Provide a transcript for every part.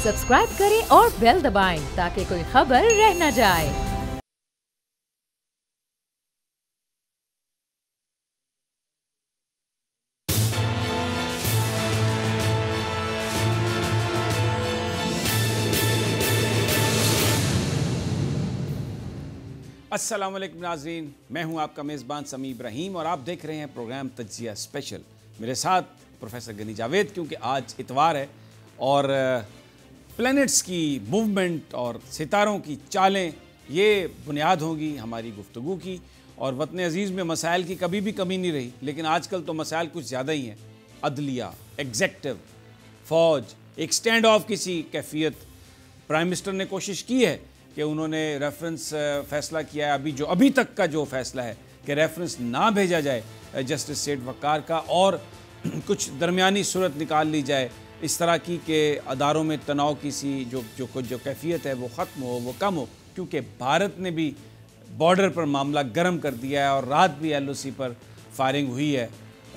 Subscribe करें और bell दबाएं ताकि कोई खबर रह न जाए। अस्सलाम वालेकुम नाज़रीन, मैं हूं आपका मेज़बान समी इब्राहिम और आप देख रहे हैं प्रोग्राम तज्ज़िया स्पेशल। मेरे साथ प्रोफेसर गनी जावेद, क्योंकि आज इतवार है और प्लैनेट्स की मूवमेंट और सितारों की चालें ये बुनियाद होंगी हमारी गुफ्तगू की। और वतन अज़ीज़ में मसाइल की कभी भी कमी नहीं रही, लेकिन आजकल तो मसाइल कुछ ज़्यादा ही हैं। अदलिया, एग्जेक्टिव, फ़ौज, एक स्टैंड ऑफ की सी कैफियत। प्राइम मिनिस्टर ने कोशिश की है कि उन्होंने रेफरेंस फ़ैसला किया है, अभी तक का जो फ़ैसला है कि रेफरेंस ना भेजा जाए जस्टिस सेठ वक़ार का और कुछ दरमियानी सूरत निकाल ली जाए इस तरह की कि अदारों में तनाव की सी जो कैफियत है वो ख़त्म हो, वो कम हो। क्योंकि भारत ने भी बॉर्डर पर मामला गर्म कर दिया है और रात भी LOC पर फायरिंग हुई है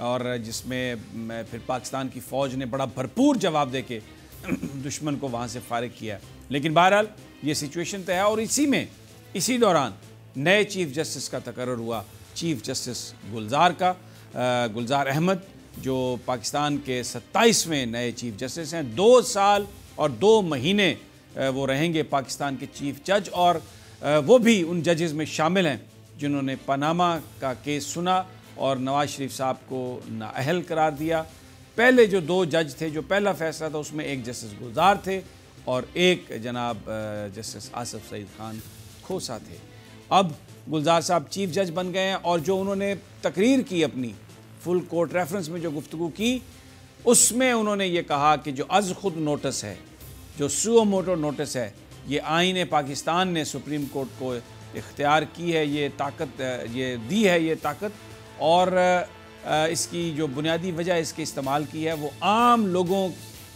और जिसमें फिर पाकिस्तान की फ़ौज ने बड़ा भरपूर जवाब दे के दुश्मन को वहाँ से फारिग किया है। लेकिन बहरहाल ये सिचुएशन तो है और इसी दौरान नए चीफ़ जस्टिस का तकर्रुर हुआ। चीफ़ जस्टिस गुलजार अहमद जो पाकिस्तान के 27वें नए चीफ़ जस्टिस हैं। 2 साल और 2 महीने वो रहेंगे पाकिस्तान के चीफ़ जज और वो भी उन जजेस में शामिल हैं जिन्होंने पनामा का केस सुना और नवाज़ शरीफ साहब को नाअहल करार दिया। पहले जो 2 जज थे, जो पहला फ़ैसला था उसमें एक जस्टिस गुलजार थे और एक जनाब जस्टिस आसिफ सईद खान खोसा थे। अब गुलजार साहब चीफ़ जज बन गए हैं और जो उन्होंने तकरीर की अपनी फुल कोर्ट रेफरेंस में जो गुफ्तगू की उसमें उन्होंने ये कहा कि जो अज़ खुद नोटिस है, जो सुओ मोटो नोटिस है, ये आईन पाकिस्तान ने सुप्रीम कोर्ट को इख्तियार की है, ये ताकत ये दी है ये ताकत और इसकी जो बुनियादी वजह इसके इस्तेमाल की है वो आम लोगों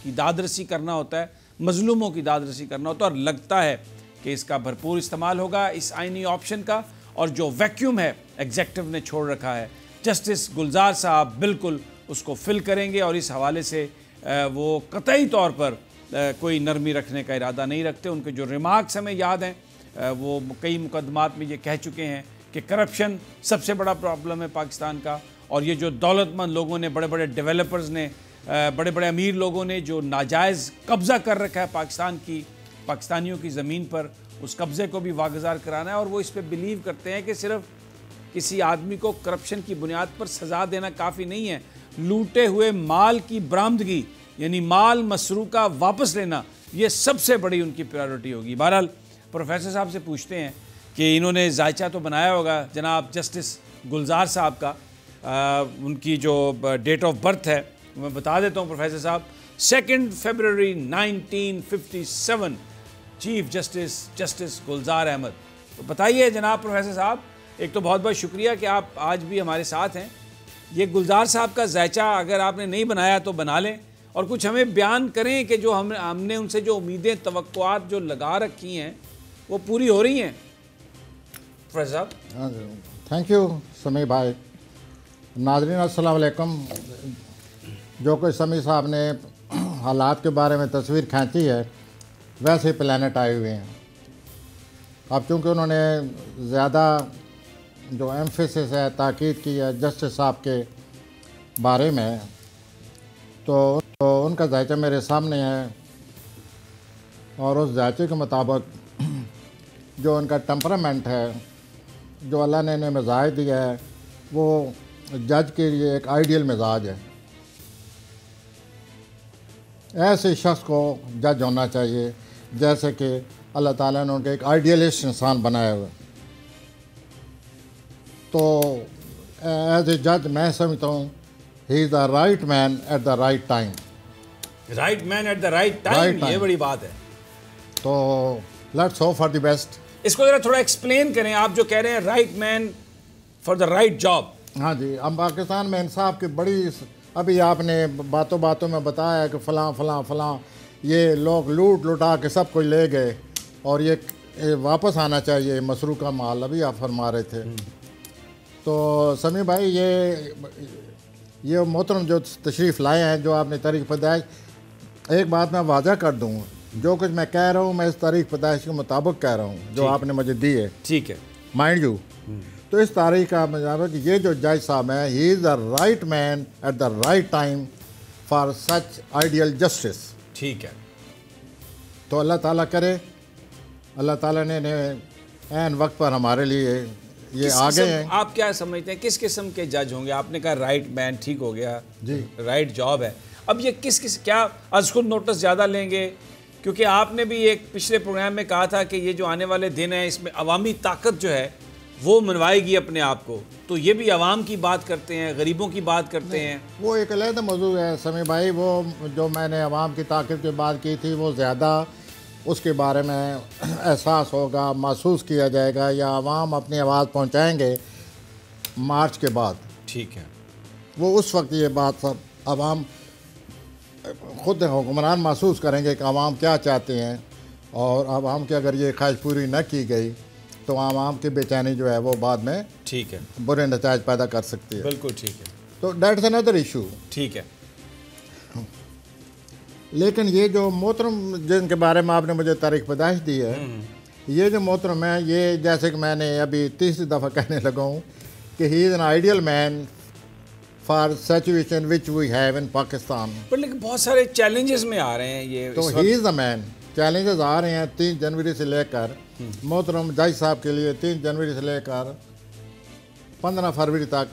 की दादरसी करना होता है, मज़लूमों की दादरसी करना होता है और लगता है कि इसका भरपूर इस्तेमाल होगा इस आइनी ऑप्शन का। और जो वैक्यूम है एग्जेक्टिव ने छोड़ रखा है, जस्टिस गुलजार साहब बिल्कुल उसको फिल करेंगे और इस हवाले से वो कतई तौर पर कोई नरमी रखने का इरादा नहीं रखते। उनके जो रिमार्क्स हमें याद हैं, वो कई मुकदमात में ये कह चुके हैं कि करप्शन सबसे बड़ा प्रॉब्लम है पाकिस्तान का और ये जो दौलतमंद लोगों ने, बड़े बड़े डेवलपर्स ने, बड़े बड़े अमीर लोगों ने जो नाजायज़ कब्ज़ा कर रखा है पाकिस्तानियों की ज़मीन पर, उस कब्ज़े को भी वागुज़ार कराना है। और वो इस पर बिलीव करते हैं कि सिर्फ किसी आदमी को करप्शन की बुनियाद पर सज़ा देना काफ़ी नहीं है, लूटे हुए माल की बरामदगी यानी माल मसरूका वापस लेना, ये सबसे बड़ी उनकी प्रायोरिटी होगी। बहरहाल प्रोफेसर साहब से पूछते हैं कि इन्होंने जायचा तो बनाया होगा जनाब जस्टिस गुलजार साहब का, उनकी जो डेट ऑफ बर्थ है मैं बता देता हूँ प्रोफेसर साहब, 2 फरवरी 1957 चीफ जस्टिस गुलजार अहमद। तो बताइए जनाब प्रोफेसर साहब, एक तो बहुत बहुत शुक्रिया कि आप आज भी हमारे साथ हैं। ये गुलजार साहब का जायचा अगर आपने नहीं बनाया तो बना लें और कुछ हमें बयान करें कि जो हमने उनसे जो उम्मीदें, तवक्कुआत जो लगा रखी हैं वो पूरी हो रही हैं प्रोफेसर साहब। थैंक यू समी भाई। नाज़रीन अस्सलाम वालेकुम। जो कोई समी साहब ने हालात के बारे में तस्वीर खींची है वैसे ही प्लैनेट आए हुए हैं। अब चूँकि उन्होंने ज़्यादा जो एम्फेसिस है, ताकीद की है जस्टिस साहब के बारे में, तो उनका जायचा मेरे सामने है और उस जायचे के मुताबिक जो उनका टेम्परामेंट है, जो अल्लाह ने इन्हें मिजाज दिया है, वो जज के लिए एक आइडियल मिजाज है। ऐसे शख्स को जज होना चाहिए जैसे कि अल्लाह ताला ने उनके एक आइडियलिस्ट इंसान बनाया हुआ। तो एज ए जज मैं समझता हूँ ही is the right man at the right time. Right man at the right time, ये बड़ी बात है। तो let's hope for the best. इसको ज़रा थोड़ा एक्सप्लेन करें, आप जो कह रहे हैं right man for the right job. हाँ जी, हम पाकिस्तान में इंसाफ की बड़ी, अभी आपने बातों बातों में बताया कि फ़लाँ फ़लाँ फ़लाँ ये लोग लूट लुटा के सब कुछ ले गए और ये वापस आना चाहिए मसरूका माल, अभी आप फरमा रहे थे। तो समी भाई ये मोहतरम जो तशरीफ़ लाए हैं, जो आपने तारीख बताई, एक बात मैं वाज़ा कर दूँ जो कुछ मैं कह रहा हूँ मैं इस तारीख पैदाइश के मुताबिक कह रहा हूँ जो आपने मुझे दी है, ठीक है, माइंड यू। तो इस तारीख का मतलब कि ये जो जज साहब हैं, ही is the right man at the right time for such ideal justice. ठीक है। तो अल्लाह ताला करे, अल्लाह ताला ने ऐन वक्त पर हमारे लिए ये आ गए हैं। आप क्या समझते हैं किस किस्म के जज होंगे? आपने कहा राइट मैन, ठीक हो गया जी, राइट जॉब है। अब ये किस क्या आज खुद नोटिस ज़्यादा लेंगे? क्योंकि आपने भी एक पिछले प्रोग्राम में कहा था कि ये जो आने वाले दिन है इसमें अवामी ताकत जो है वो मनवाएगी अपने आप को, तो ये भी अवाम की बात करते हैं, गरीबों की बात करते हैं। वो एक अलग मौजूद है समी भाई। वो जो मैंने अवाम की ताकत की बात की थी वो ज़्यादा उसके बारे में एहसास होगा, महसूस किया जाएगा, या अवाम अपनी आवाज़ पहुंचाएंगे मार्च के बाद। ठीक है। वो उस वक्त ये बात सब अवाम खुद हुक्मरान महसूस करेंगे कि अवाम क्या चाहते हैं, और अवाम की अगर ये ख्वाहिश पूरी न की गई तो आवाम की बेचैनी जो है वो बाद में ठीक है बुरे नताज पैदा कर सकती है। बिल्कुल ठीक है। तो दैट्स अनदर इशू। ठीक है। लेकिन ये जो मोहतरम जिनके बारे में आपने मुझे तारीख पैदाइश दी है, ये जो मोहतरम है, ये जैसे कि मैंने अभी तीसरी दफ़ा कहने लगा हूँ कि he is an ideal man for situation which we have in Pakistan. पर लेकिन बहुत सारे चैलेंजेस में आ रहे हैं ये, तो he is the man. Challenges आ रहे हैं 3 जनवरी से लेकर, मोहतरम जज साहब के लिए 3 जनवरी से लेकर 15 फरवरी तक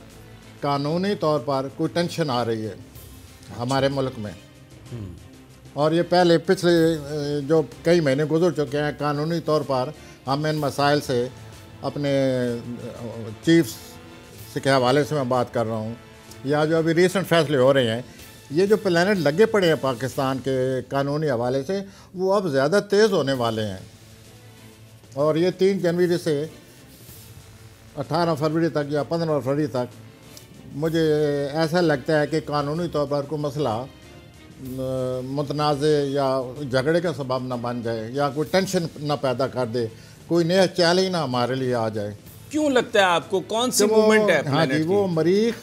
कानूनी तौर पर कोई टेंशन आ रही है हमारे मुल्क में। और ये पहले पिछले जो कई महीने गुजर चुके हैं, कानूनी तौर पर हम इन मसाइल से अपने चीफ्स के हवाले से मैं बात कर रहा हूँ, या जो अभी रिसेंट फैसले हो रहे हैं, ये जो प्लानट लगे पड़े हैं पाकिस्तान के कानूनी हवाले से, वो अब ज़्यादा तेज़ होने वाले हैं। और ये 3 जनवरी से 18 फरवरी तक या 15 फरवरी तक मुझे ऐसा लगता है कि कानूनी तौर पर कोई मसला मुतनाज़ या झगड़े का सबब ना बन जाए, या कोई टेंशन ना पैदा कर दे, कोई नया चैलेंज ना हमारे लिए आ जाए। क्यों लगता है आपको? कौन सी मूवमेंट है? हाँ जी, वो मरीख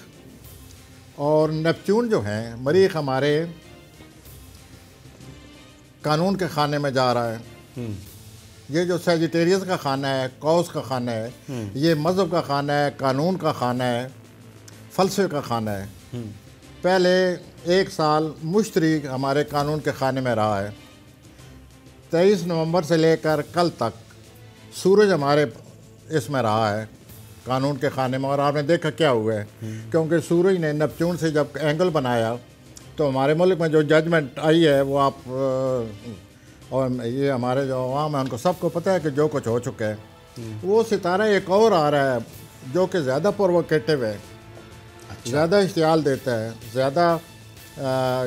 और नेपच्यून जो हैं, मरीख हमारे कानून के खाने में जा रहा है। ये जो सेजिटेरियस का खाना है, कौस का खाना है, ये मज़हब का खाना है, कानून का खाना है, फ़लसफ़े का खाना है। पहले 1 साल मुश्तरी हमारे कानून के खाने में रहा है। 23 नवंबर से लेकर कल तक सूरज हमारे इसमें रहा है कानून के खाने में, और आपने देखा क्या हुआ है। क्योंकि सूरज ने नेपच्यून से जब एंगल बनाया तो हमारे मुल्क में जो जजमेंट आई है वो आप और ये हमारे जो अवाम है उनको सबको पता है कि जो कुछ हो चुका है। वो सितारा एक और आ रहा है जो कि ज़्यादा प्रोवोकेटिव है, ज़्यादा इश्तियाल देता है, ज़्यादा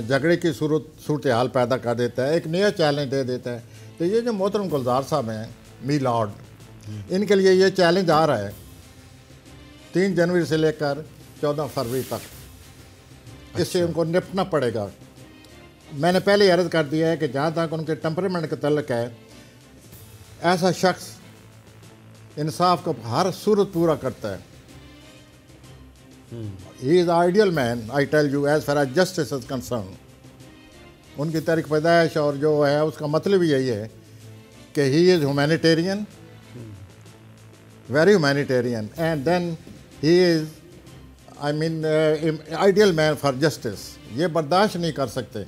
झगड़े की सूरत हाल पैदा कर देता है, एक नया चैलेंज दे देता है। तो ये जो मोहतरम गुलजार साहब हैं, मी लॉर्ड, इनके लिए ये चैलेंज आ रहा है 3 जनवरी से लेकर 14 फरवरी तक। इससे उनको निपटना पड़ेगा। मैंने पहले अर्ज़ कर दिया है कि जहाँ तक उनके टेम्परामेंट का तल्लुक़ है, ऐसा शख्स इंसाफ को हर सूरत पूरा करता है। He is ideal man, I tell you, as far as justice is concern. उनकी तारीख पैदाइश और जो है उसका मतलब यही है कि he is humanitarian, very humanitarian, and then he is I mean ideal man for justice. ये बर्दाश्त नहीं कर सकते,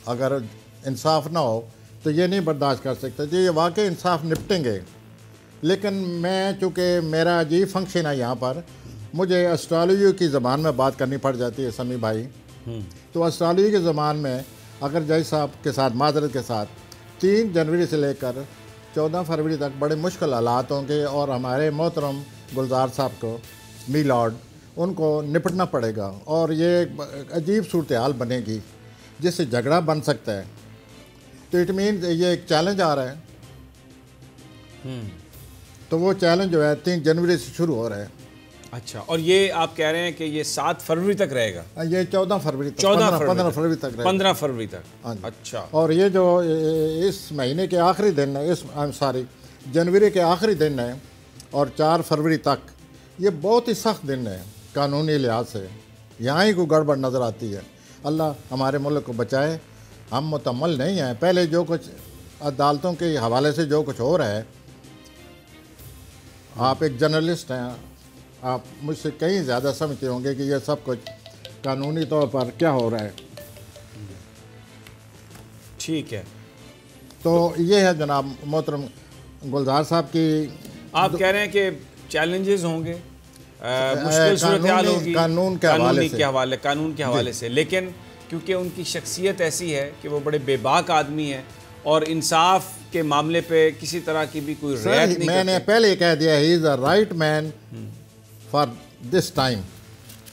अगर इंसाफ ना हो तो ये नहीं बर्दाश्त कर सकते। जो ये वाकई इंसाफ निपटेंगे। लेकिन मैं चूँकि मेरा अजीब फंक्शन है यहाँ पर, मुझे एस्ट्रोलॉजी की ज़बान में बात करनी पड़ जाती है समी भाई। तो एस्ट्रोलॉजी की ज़बान में अगर जज साहब के साथ माजरत के साथ 3 जनवरी से लेकर 14 फरवरी तक बड़े मुश्किल हालात होंगे, और हमारे मोहतरम गुलजार साहब को, मी लॉर्ड, उनको निपटना पड़ेगा। और ये अजीब सूरत हाल बनेगी जिससे झगड़ा बन सकता है। तो इट मीन ये एक चैलेंज आ रहा है। तो वो चैलेंज जो है 3 जनवरी से शुरू हो रहा है। अच्छा, और ये आप कह रहे हैं कि ये 7 फरवरी तक रहेगा? ये 14 फरवरी तक, 15 फरवरी तक रहेगा। 15 फरवरी तक। अच्छा। और ये जो इस महीने के आखिरी दिन है, जनवरी के आखिरी दिन है, और 4 फरवरी तक, ये बहुत ही सख्त दिन है कानूनी लिहाज से। यहाँ ही कोई गड़बड़ नज़र आती है। अल्लाह हमारे मुल्क को बचाए हम मुतम्मल नहीं हैं। पहले जो कुछ अदालतों के हवाले से जो कुछ हो रहा है, आप एक जर्नलिस्ट हैं, आप मुझसे कहीं ज़्यादा समझते होंगे कि ये सब कुछ कानूनी तौर पर क्या हो रहा है। ठीक है, तो ये है जनाब मोहतरम गुलजार साहब की। आप कह रहे हैं कि चैलेंजेस होंगे, मुश्किल सूरत हाल होगी कानून के हवाले से, लेकिन क्योंकि उनकी शख्सियत ऐसी है कि वो बड़े बेबाक आदमी हैं और इंसाफ के मामले पे किसी तरह की भी कोई रियायत नहीं। मैंने पहले कह दिया, he is a right man for this time.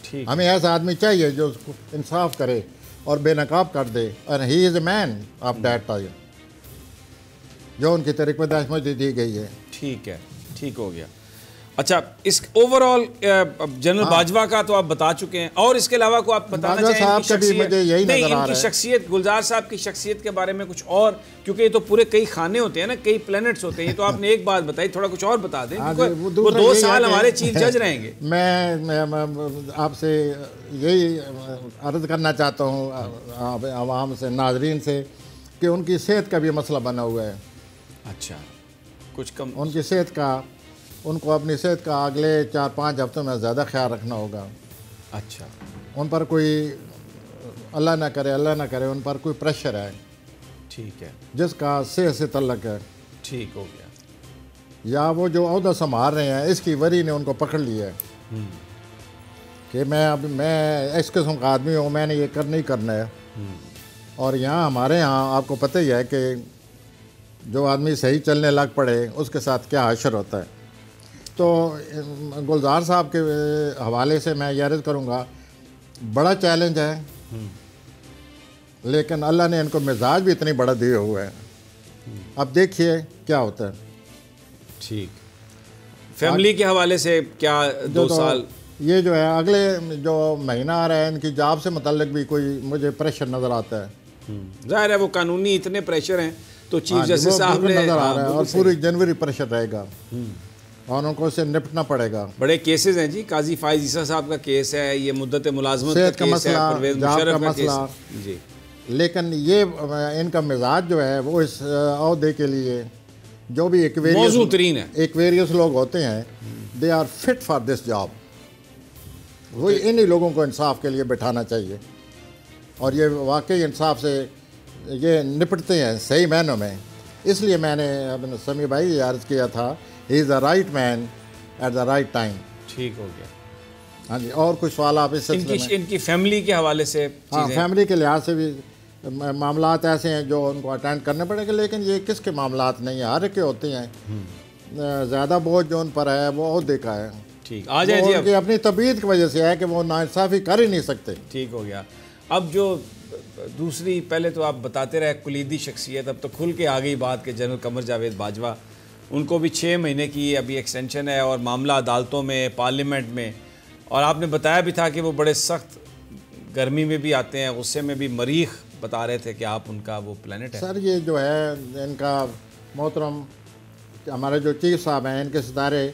ठीक, हमें ऐसा आदमी चाहिए जो उसको इंसाफ करे और बेनकाब कर दे, और he is a man of that time, जो उनकी तरीक़ पैदाइश मुझे दी गई है। ठीक है, ठीक हो गया। अच्छा, इस ओवरऑल जनरल बाजवा का तो आप बता चुके हैं, और इसके अलावा को आप बताना चाहेंगे इनकी शख्सियत, गुलजार साहब की शख्सियत के बारे में कुछ और, क्योंकि ये तो पूरे कई खाने होते हैं ना, कई प्लैनेट्स होते हैं। ये तो आपने एक बात बताई, थोड़ा कुछ और बता दें। वो 2 साल हमारे चीफ जज रहेंगे। मैं आपसे यही अर्ज करना चाहता हूँ आवाम से, नाजरीन से, कि उनकी सेहत का भी मसला बना हुआ है। अच्छा, कुछ कम उनकी सेहत का, उनको अपनी सेहत का अगले 4-5 हफ्तों में ज़्यादा ख्याल रखना होगा। अच्छा, उन पर कोई अल्लाह ना करे उन पर कोई प्रेशर है, ठीक है, जिसका सेहत से तल्लक है। ठीक हो गया। या वो जो ओहदा संभाल रहे हैं, इसकी वरी ने उनको पकड़ लिया है कि मैं इस किस्म का आदमी हूँ, मैंने ये नहीं करना है। और यहाँ हमारे यहाँ आपको पता ही है कि जो आदमी सही चलने लग पड़े उसके साथ क्या हशर होता है। तो गुलजार साहब के हवाले से मैं ये अर्ज़ करूँगा, बड़ा चैलेंज है, लेकिन अल्लाह ने इनको मिजाज भी इतनी बड़ा दिए हुआ है। अब देखिए क्या होता है। ठीक, फैमिली के हवाले से क्या 2 साल ये जो है, अगले जो महीना आ रहा है, इनकी जॉब से मुतल्लिक भी कोई मुझे प्रेशर नज़र आता है। जाहिर है वो कानूनी इतने प्रेशर हैं, तो चीफ जस्टिस साहब ने नज़र आ रहा है, और पूरी जनवरी प्रेशर रहेगा और उनको उससे निपटना पड़ेगा। बड़े केसेस हैं जी, काजी फाइज ईसा साहब का केस है, ये मुद्दत मुलाजमत का केस है, परवेज मुशर्रफ का मसला जी। लेकिन ये इनका मिजाज जो है वो इस अहदे के लिए जो भी एक्वेरियस लोग होते हैं, they are fit for this job. वही इन्हीं लोगों को इंसाफ के लिए बैठाना चाहिए, और ये वाकई इंसाफ से ये निपटते हैं सही मायनों में। इसलिए मैंने अपने समी भाई ये अर्ज़ किया था, ही is the right man at the right time. ठीक हो गया। हाँ जी, और कुछ सवाल आप इस इनकी फैमिली के हवाले से? हाँ, फैमिली के लिहाज से भी मामलात ऐसे हैं जो उनको अटेंड करने पड़ेंगे, लेकिन ये किसके मामलात नहीं है, हर के होते हैं। ज़्यादा बोझ जो उन पर है वो ओहदे का है। ठीक, आ जाए जी। उनकी अपनी तबीयत की वजह से है कि वो नाइंसाफ़ी कर ही नहीं सकते। ठीक हो गया। अब जो दूसरी, पहले तो आप बताते रहे कुलीदी शख्सियत, अब तो खुल के आ गई बात कि जनरल कमर जावेद बाजवा, उनको भी 6 महीने की अभी एक्सटेंशन है और मामला अदालतों में, पार्लियामेंट में, और आपने बताया भी था कि वो बड़े सख्त गर्मी में भी आते हैं, गुस्से में भी। मरीख बता रहे थे कि आप उनका वो प्लानट है। सर ये जो है इनका मोहतरम हमारे जो चीफ साहब हैं, इनके सितारे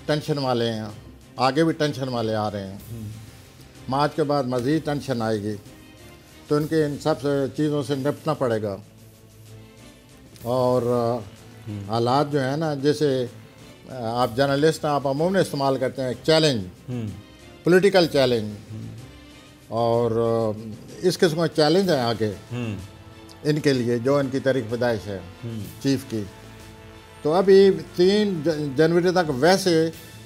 टेंशन वाले हैं, आगे भी टेंशन वाले आ रहे हैं। मार्च के बाद मज़ीद टेंशन आएगी, तो इनके इन सब चीज़ों से निपटना पड़ेगा। और हालात जो है ना, जैसे आप जर्नलिस्ट आप अमूमन इस्तेमाल करते हैं चैलेंज, पॉलिटिकल चैलेंज, और इस किस्म का चैलेंज है आगे इनके लिए, जो इनकी तारीख पैदाइश है चीफ की। तो अभी 3 जनवरी तक वैसे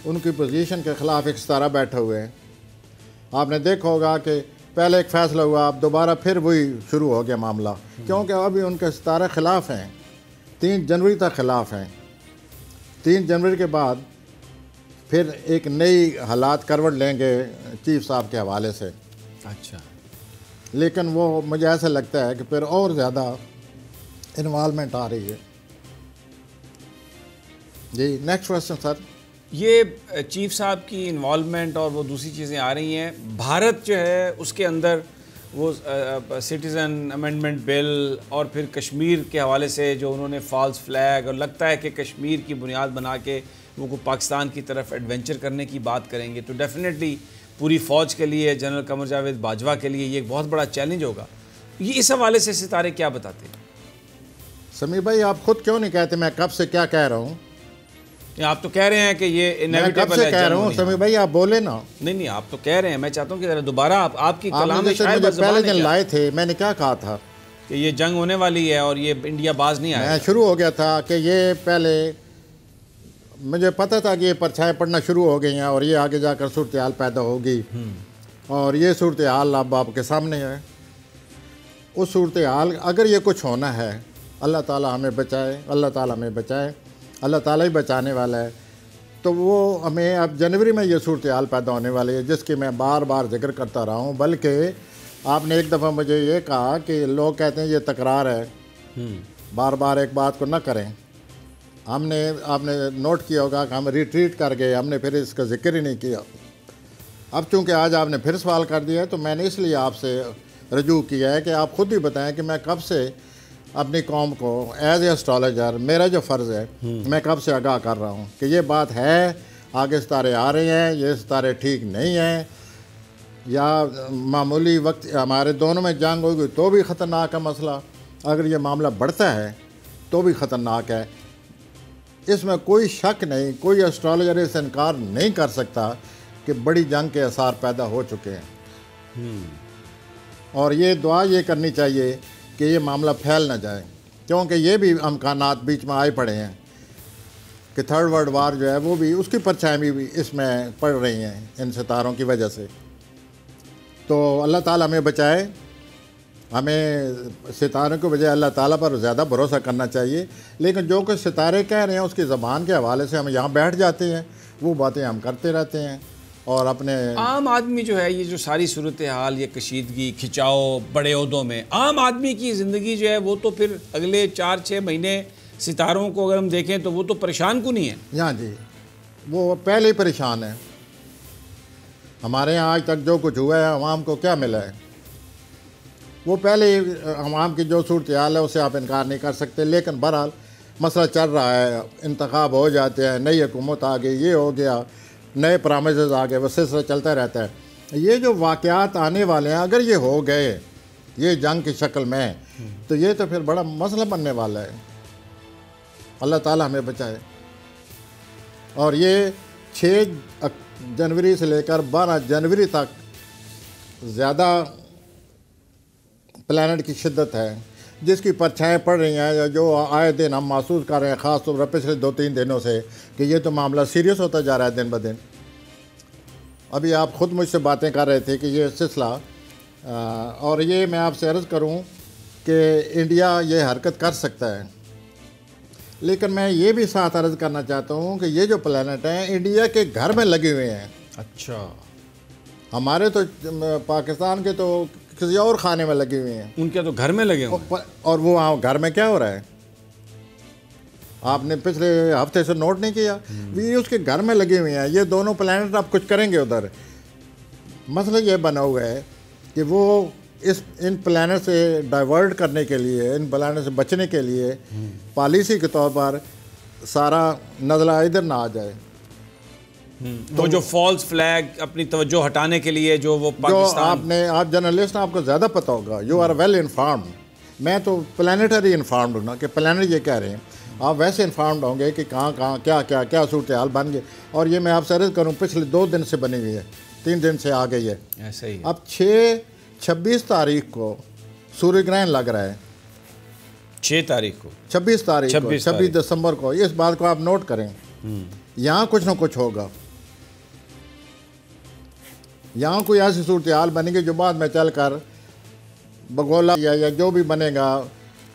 उनकी पोजीशन के ख़िलाफ़ एक सितारा बैठे हुए हैं। आपने देखा होगा कि पहले एक फ़ैसला हुआ, अब दोबारा फिर वही शुरू हो गया मामला, क्योंकि अभी उनके सितारे ख़िलाफ़ हैं, 3 जनवरी तक ख़िलाफ़ हैं। 3 जनवरी के बाद फिर एक नई हालात करवट लेंगे चीफ साहब के हवाले से। अच्छा, लेकिन वो मुझे ऐसा लगता है कि फिर और ज़्यादा इन्वॉल्वमेंट आ रही है। जी, नेक्स्ट क्वेश्चन सर। ये चीफ साहब की इन्वॉल्वमेंट और वो दूसरी चीज़ें आ रही हैं, भारत जो है उसके अंदर वो सिटीज़न अमेंडमेंट बिल, और फिर कश्मीर के हवाले से जो उन्होंने फॉल्स फ्लैग, और लगता है कि कश्मीर की बुनियाद बना के वो पाकिस्तान की तरफ एडवेंचर करने की बात करेंगे, तो डेफिनेटली पूरी फ़ौज के लिए, जनरल कमर जावेद बाजवा के लिए ये एक बहुत बड़ा चैलेंज होगा। ये इस हवाले से सितारे क्या बताते हैं? समीर भाई, आप खुद क्यों नहीं कहते मैं कब से क्या कह रहा हूँ? आप तो कह रहे हैं कि ये इनएविटेबल है। कब से कह रहा हूँ समीर भाई, आप बोले ना। नहीं, आप तो कह रहे हैं, मैं चाहता हूँ कि जरा दोबारा आपकी कलाम में शायद मुझे पहले दिन लाए थे, मैंने क्या कहा था कि ये जंग होने वाली है और ये इंडिया बाज नहीं आया। मैं शुरू हो गया था कि ये पहले मुझे पता था कि ये परछाएं पड़ना शुरू हो गई हैं और ये आगे जाकर सूरत हाल पैदा होगी, और ये सूरत हाल अब आपके सामने है। उस सूरत हाल अगर ये कुछ होना है, अल्लाह ताला हमें बचाए, अल्लाह ताला हमें बचाए, अल्लाह ताला ही बचाने वाला है। तो वो हमें अब जनवरी में ये सूरत हाल पैदा होने वाली है, जिसकी मैं बार बार जिक्र करता रहा हूँ। बल्कि आपने एक दफ़ा मुझे ये कहा कि लोग कहते हैं ये तकरार है, बार बार एक बात को ना करें। आपने नोट किया होगा कि हम रिट्रीट कर गए, हमने फिर इसका जिक्र ही नहीं किया। अब चूँकि आज आपने फिर सवाल कर दिया है, तो मैंने इसलिए आपसे रजू किया है कि आप ख़ुद ही बताएं कि मैं कब से अपनी कौम को एज ए एस्ट्रोलॉजर मेरा जो फ़र्ज़ है, मैं कब से आगाह कर रहा हूँ कि ये बात है, आगे सितारे आ रहे हैं, ये सितारे ठीक नहीं हैं, या मामूली वक्त हमारे दोनों में जंग होगी तो भी ख़तरनाक है मसला, अगर ये मामला बढ़ता है तो भी ख़तरनाक है। इसमें कोई शक नहीं, कोई एस्ट्रोलॉजर इस इनकार नहीं कर सकता कि बड़ी जंग के आसार पैदा हो चुके हैं। और ये दुआ ये करनी चाहिए कि ये मामला फैल ना जाए, क्योंकि ये भी अमकानात बीच में आए पड़े हैं कि थर्ड वर्ल्ड वार जो है वो भी, उसकी परछाई भी इसमें पड़ रही हैं इन सितारों की वजह से। तो अल्लाह ताला हमें बचाए, हमें सितारों के बजाय अल्लाह ताला पर ज़्यादा भरोसा करना चाहिए। लेकिन जो कुछ सितारे कह रहे हैं उसकी ज़बान के हवाले से हम यहाँ बैठ जाते हैं, वो बातें हम करते रहते हैं, और अपने आम आदमी जो है, ये जो सारी सूरत हाल, ये कशीदगी, खिंचाव बड़े ओहदों में, आम आदमी की ज़िंदगी जो है वो तो फिर अगले 4-6 महीने सितारों को अगर हम देखें तो वो तो परेशान क्यों नहीं है? यहाँ जी, वो पहले ही परेशान है। हमारे यहाँ आज तक जो कुछ हुआ है, अवाम को क्या मिला है, वो पहले ही अवाम की जो सूरत हाल है उसे आप इनकार नहीं कर सकते। लेकिन बहरहाल मसला चल रहा है, इंतखाब हो जाते हैं, नई हुकूमत आ गई, ये हो गया, नए प्रामिसेस आ गए, वो सिलसिला चलता रहता है। ये जो वाक़यात आने वाले हैं, अगर ये हो गए ये जंग की शक्ल में, तो ये तो फिर बड़ा मसला बनने वाला है। अल्लाह ताला हमें बचाए। और ये 6 जनवरी से लेकर 12 जनवरी तक ज़्यादा प्लैनेट की शिद्दत है, जिसकी परछाएं पड़ रही हैं, जो आए दिन हम महसूस कर रहे हैं, ख़ास तौर पर पिछले 2-3 दिनों से, कि ये तो मामला सीरियस होता जा रहा है दिन ब दिन। अभी आप ख़ुद मुझसे बातें कर रहे थे कि ये सिलसिला, और ये मैं आपसे अर्ज़ करूं कि इंडिया ये हरकत कर सकता है, लेकिन मैं ये भी साथ अर्ज़ करना चाहता हूं कि ये जो प्लैनेट हैं इंडिया के घर में लगे हुए हैं। अच्छा, हमारे तो पाकिस्तान के तो किसी और खाने में लगे हुए हैं, उनके तो घर में लगे हुए। और वो वहाँ घर में क्या हो रहा है, आपने पिछले हफ्ते से नोट नहीं किया? ये उसके घर में लगे हुए हैं। ये दोनों प्लैनेट आप कुछ करेंगे उधर। मसला ये बना हुआ है कि वो इन प्लैनेट से डाइवर्ट करने के लिए, इन प्लैनेट से बचने के लिए पॉलिसी के तौर पर सारा नज़ला इधर ना आ जाए। तो जो फॉल्स फ्लैग अपनी तवज्जो हटाने के लिए जो वो पाकिस्तान, आप जर्नलिस्ट, आपको ज़्यादा पता होगा, यू आर वेल इन्फॉर्म्ड। मैं तो प्लानिटरी इन्फॉर्म्ड हूँ ना, कि प्लानट ये कह रहे हैं, आप वैसे इन्फॉर्म्ड होंगे कि कहाँ क्या सूरत हाल बन गई। और ये मैं आपसे अर्ज़ करूँ, पिछले 2 दिन से बनी हुई है, 3 दिन से आ गई है। ऐसा ही। अब 26 तारीख को सूर्य ग्रहण लग रहा है। 6 तारीख को, 26 तारीख को, 26 दिसंबर को। इस बात को आप नोट करें, यहाँ कुछ ना कुछ होगा, यहाँ कोई ऐसी सूरत हाल बनेगी जो बाद में चल कर बगोला या जो भी बनेगा,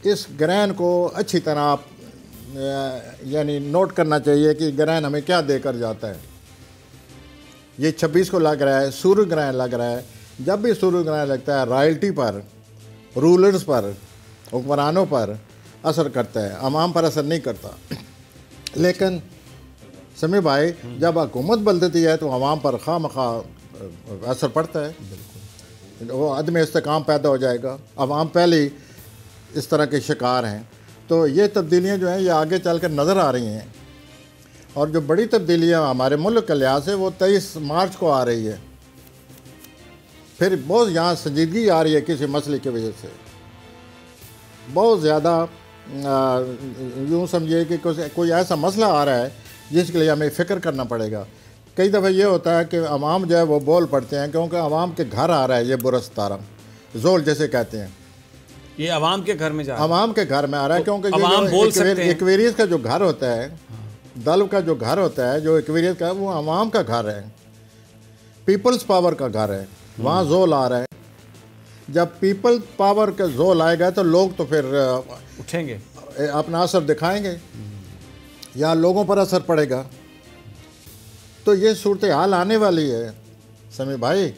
इस ग्रहण को अच्छी तरह आप यानी नोट करना चाहिए कि ग्रहण हमें क्या देकर जाता है। ये 26 को लग रहा है, सूर्य ग्रहण लग रहा है। जब भी सूर्य ग्रहण लगता है, रॉयल्टी पर, रूलर्स पर, हुक्मरानों पर असर करता है, अवाम पर असर नहीं करता। लेकिन समीर भाई, जब हुकूमत बदलती है तो अवाम पर खामखा असर पड़ता है। बिल्कुल, वो अदम इस्तेकाम पैदा हो जाएगा। अवाम पहले ही इस तरह के शिकार हैं। तो ये तब्दीलियाँ जो हैं ये आगे चल कर नज़र आ रही हैं। और जो बड़ी तब्दीलियाँ हमारे मुल्क के लिहाज से, वो 23 मार्च को आ रही है। फिर बहुत यहाँ संजीदगी आ रही है किसी मसले की वजह से। बहुत ज़्यादा यूँ समझिए कि कोई ऐसा मसला आ रहा है जिसके लिए हमें फ़िक्र करना पड़ेगा। कई दफ़ा ये होता है कि अवाम जो है वो बोल पड़ते हैं क्योंकि अवाम के घर आ रहा है ये बुरा सितारा, जोल जैसे कहते हैं, ये अवाम के घर में जा रहा है, अवाम के घर में आ रहा है। क्योंकि अवाम बोल सकते हैं। एक्वेरियस का जो घर होता है, दल्व का जो घर होता है, जो एक्वेरियस का, वो अवाम का घर है, पीपल्स पावर का घर है, वहाँ जोल आ रहा है। जब पीपल पावर का जोल आएगा तो लोग तो फिर उठेंगे, अपना असर दिखाएंगे या लोगों पर असर पड़ेगा। तो ये सूरत हाल आने वाली है समी भाई,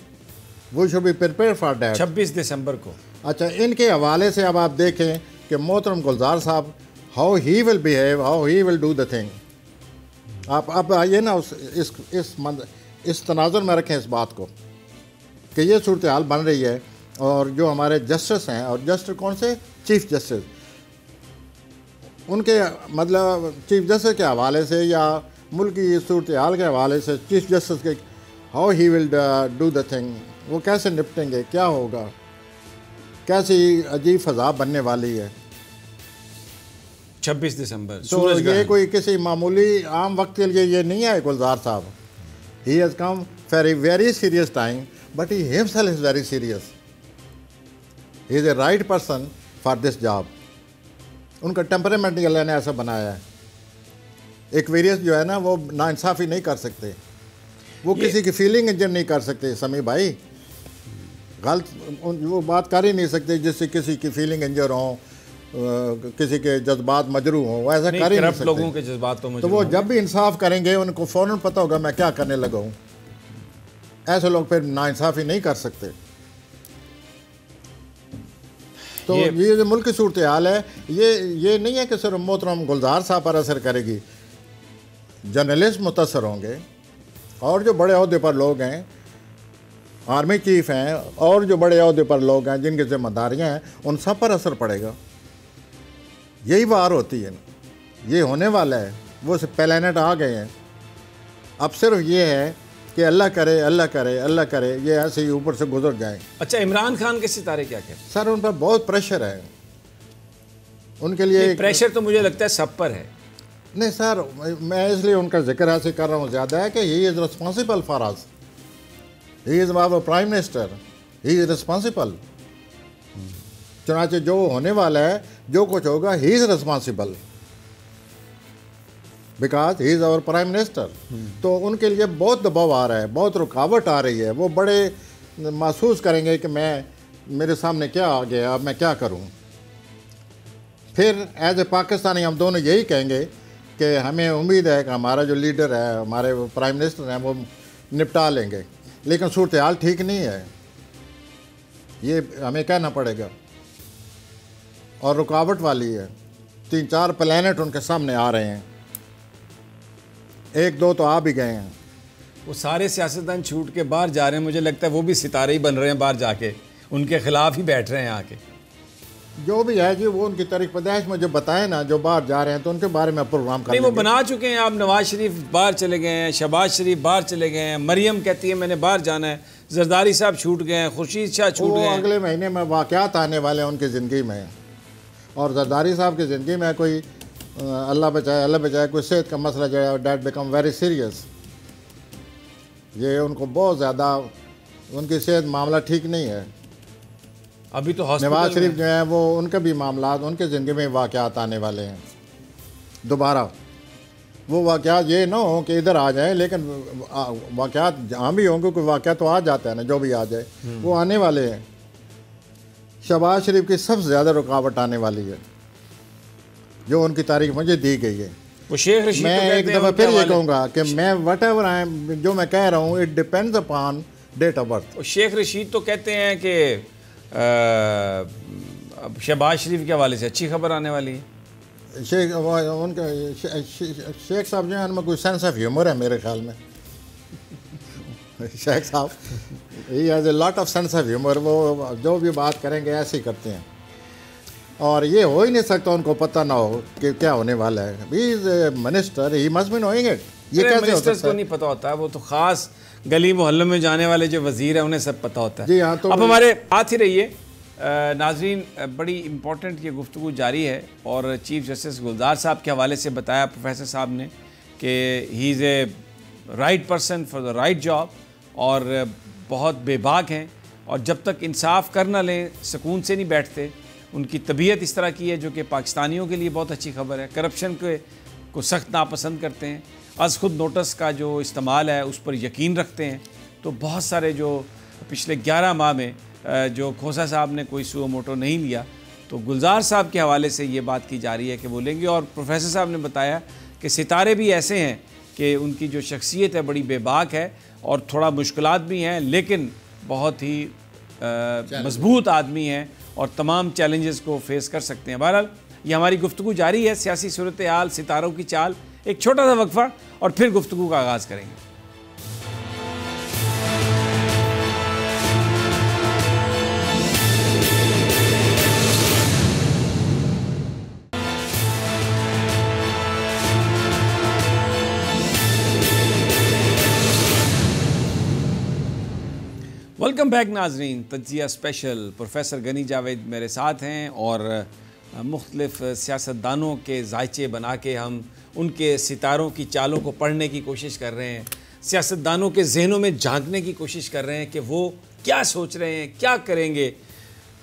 वो should be prepare for that. 26 दिसंबर को। अच्छा, इनके हवाले से अब आप देखें कि मोहतरम गुलजार साहब, how he will behave, how he will do the thing. आप अब आइए ना इस तनाजुर में रखें इस बात को कि ये सूरत हाल बन रही है। और जो हमारे जस्टिस हैं, और जस्टिस कौन से, चीफ जस्टिस, उनके मतलब चीफ जस्टिस के हवाले से या मुल्क की सूरत हाल के हवाले से चीफ जस्टिस के how he will do the thing, वो कैसे निपटेंगे, क्या होगा, कैसी अजीब फ़ज़ा बनने वाली है 26 दिसंबर। तो ये कोई किसी मामूली आम वक्त के लिए ये नहीं है गुलजार साहब। He has come for a very serious time, but he himself is very serious. He is a right person for this job. उनका टेम्परामेंट अल्लाह ने ऐसा बनाया है। एक्वेरियस जो है ना, वो नाइंसाफ़ी नहीं कर सकते, वो किसी की फीलिंग इंजर नहीं कर सकते समी भाई, गलत वो बात कर ही नहीं सकते जिससे किसी की फीलिंग इंजर हो, किसी के जज्बात मजरू हों, वो ऐसा कर ही नहीं सकते। लोगों के जज्बात तो वो जब भी इंसाफ करेंगे उनको फ़ौरन पता होगा मैं क्या करने लगा हूँ। ऐसे लोग फिर नाइंसाफ़ी नहीं कर सकते। तो ये जो मुल्क की सूरत हाल है, ये नहीं है कि सिर्फ मोहतरम गुलजार साहब पर असर करेगी, जर्नलिस्ट मुतासर होंगे, और जो बड़े अहदे पर लोग हैं, आर्मी चीफ हैं, और जो बड़े अहदे पर लोग हैं जिनकी जिम्मेदारियाँ हैं, उन सब पर असर पड़ेगा। यही वार होती है, ये होने वाला है। वो प्लैनेट आ गए हैं, अब सिर्फ ये है कि अल्लाह करे, अल्लाह करे, अल्लाह करे, ये ऐसे ही ऊपर से गुजर जाए। अच्छा, इमरान खान के सितारे क्या कहते हैं? सर, उन पर बहुत प्रेशर है, उनके लिए प्रेशर तो मुझे लगता है सब पर है। नहीं सर, मैं इसलिए उनका जिक्र ऐसे कर रहा हूँ ज़्यादा है कि he is responsible for us, he is our prime minister, he is responsible. चुनांचे जो होने वाला है, जो कुछ होगा, he is responsible because he is our prime minister. तो उनके लिए बहुत दबाव आ रहा है, बहुत रुकावट आ रही है। वो बड़े महसूस करेंगे कि मेरे सामने क्या आ गया, अब मैं क्या करूं। फिर एज ए पाकिस्तानी हम दोनों यही कहेंगे कि हमें उम्मीद है कि हमारा जो लीडर है, हमारे प्राइम मिनिस्टर हैं, वो निपटा लेंगे। लेकिन सूरत हाल ठीक नहीं है, ये हमें कहना पड़ेगा, और रुकावट वाली है। 3-4 प्लैनेट उनके सामने आ रहे हैं, 1-2 तो आ भी गए हैं। वो सारे सियासतदान छूट के बाहर जा रहे हैं, मुझे लगता है वो भी सितारे ही बन रहे हैं बाहर जाके, उनके खिलाफ ही बैठ रहे हैं आके। जो भी है जी, वो उनकी तारीख पैदाइश मुझे बताए ना, जो बाहर जा रहे हैं तो उनके बारे में प्रोग्राम कर। नहीं, वो बना चुके हैं। आप नवाज शरीफ बाहर चले गए हैं, शहबाज शरीफ बाहर चले गए हैं, मरियम कहती है मैंने बाहर जाना है, जरदारी साहब छूट गए हैं, खुर्शीद शाह छूट गए हैं। अगले महीने में वाक़यात आने वाले हैं उनकी ज़िंदगी में, और जरदारी साहब की ज़िंदगी में कोई अल्लाह बचाए कोई सेहत का मसला जो है, डैट बिकम वेरी सीरियस। ये उनको बहुत ज़्यादा, उनकी सेहत मामला ठीक नहीं है। अभी तो नवाज शरीफ जो है, वो उनके भी मामला, उनके ज़िंदगी में वाक़यात आने वाले हैं दोबारा। वो वाक़यात ये ना हो कि इधर आ जाए, लेकिन वाक़यात जहाँ भी होंगे, कोई वाक़या तो आ जाता है ना, जो भी आ जाए वो आने वाले हैं। शहबाज शरीफ की सबसे ज़्यादा रुकावट आने वाली है, जो उनकी तारीख मुझे दी गई है। वो शेख रशीद मैं एक दफ़ा फिर ये कहूँगा कि मैं वट एवर आई एम, जो मैं कह रहा हूँ, it depends upon date of birth. Sheikh Rashid तो कहते हैं कि शहबाज शरीफ के हवाले से अच्छी खबर आने वाली है। शेख साहब जो है, उनमें कोई सेंस ऑफ ह्यूमर है मेरे ख्याल में। शेख साहब he has a lot of sense of humour. वो जो भी बात करेंगे ऐसे ही करते हैं, और ये हो ही नहीं सकता उनको पता ना हो कि क्या होने वाला है। He is a minister, he must be knowing it. ये कैसे मिनिस्टर्स को नहीं पता होता है, वो तो ख़ास गली मोहल्लों में जाने वाले जो वजीर है उन्हें सब पता होता है। जी हाँ। तो अब हमारे साथ ही रहिए, नाजरीन, बड़ी इम्पोर्टेंट ये गुफ्तगू जारी है और चीफ जस्टिस गुलजार साहब के हवाले से बताया प्रोफेसर साहब ने कि he is a right person for the right job और बहुत बेबाक हैं और जब तक इंसाफ कर ना लें सुकून से नहीं बैठते। उनकी तबीयत इस तरह की है जो कि पाकिस्तानियों के लिए बहुत अच्छी खबर है। करप्शन को सख्त नापसंद करते हैं, अज़ खुद नोटिस का जो इस्तेमाल है उस पर यकीन रखते हैं। तो बहुत सारे जो पिछले 11 माह में जो खोसा साहब ने कोई सुओ मोटो नहीं लिया, तो गुलजार साहब के हवाले से ये बात की जा रही है कि वो लेंगे। और प्रोफेसर साहब ने बताया कि सितारे भी ऐसे हैं कि उनकी जो शख्सियत है बड़ी बेबाक है और थोड़ा मुश्किलात भी हैं, लेकिन बहुत ही मजबूत आदमी हैं और तमाम चैलेंजेस को फेस कर सकते हैं। बहरहाल ये हमारी गुफ्तगू जारी है, सियासी सूरत हाल, सितारों की चाल। एक छोटा सा वक्फा और फिर गुफ्तगू का आगाज़ करेंगे। वेलकम बैक नाजरीन, तज्जिया स्पेशल। प्रोफेसर गनी जावेद मेरे साथ हैं और मुख्तलिफ सियासतदानों के जायचे बना के हम उनके सितारों की चालों को पढ़ने की कोशिश कर रहे हैं, सियासतदानों के जहनों में झांकने की कोशिश कर रहे हैं कि वो क्या सोच रहे हैं, क्या करेंगे।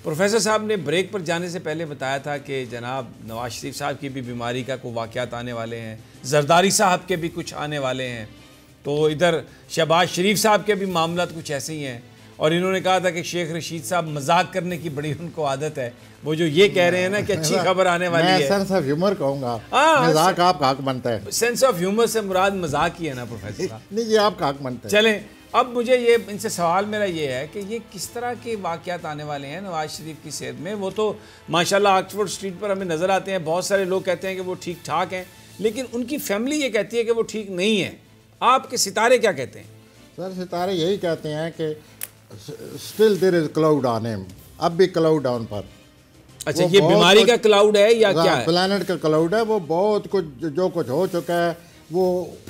प्रोफेसर साहब ने ब्रेक पर जाने से पहले बताया था कि जनाब नवाज शरीफ साहब की भी बीमारी का कोई वाक़यात आने वाले हैं, जरदारी साहब के भी कुछ आने वाले हैं, तो इधर शहबाज शरीफ साहब के भी मामला कुछ ऐसे ही हैं। और इन्होंने कहा था कि शेख रशीद साहब मजाक करने की बड़ी उनको आदत है, वो जो ये कह रहे हैं ना कि अच्छी खबर आने वाली है। सेंस ऑफ ह्यूमर कहूँगा, मजाक आपका हक बनता है। सेंस ऑफ ह्यूमर से मुराद मजाक ही है ना प्रोफेसर साहब? नहीं, ये आपका हक बनता है। चलें, अब मुझे ये इनसे सवाल मेरा ये है कि ये किस तरह के वाक़यात आने वाले हैं नवाज शरीफ की सेहत में। वो तो माशाल्लाह ऑक्सफोर्ड स्ट्रीट पर हमें नज़र आते हैं, बहुत सारे लोग कहते हैं कि वो ठीक ठाक हैं, लेकिन उनकी फैमिली ये कहती है कि वो ठीक नहीं है। आपके सितारे क्या कहते हैं? सर, सितारे यही कहते हैं कि still there is cloud on him, अब भी क्लाउड ऑन पर। अच्छा, ये बीमारी का क्लाउड है या क्या है? प्लैनेट का क्लाउड है। वो बहुत कुछ जो कुछ हो चुका है वो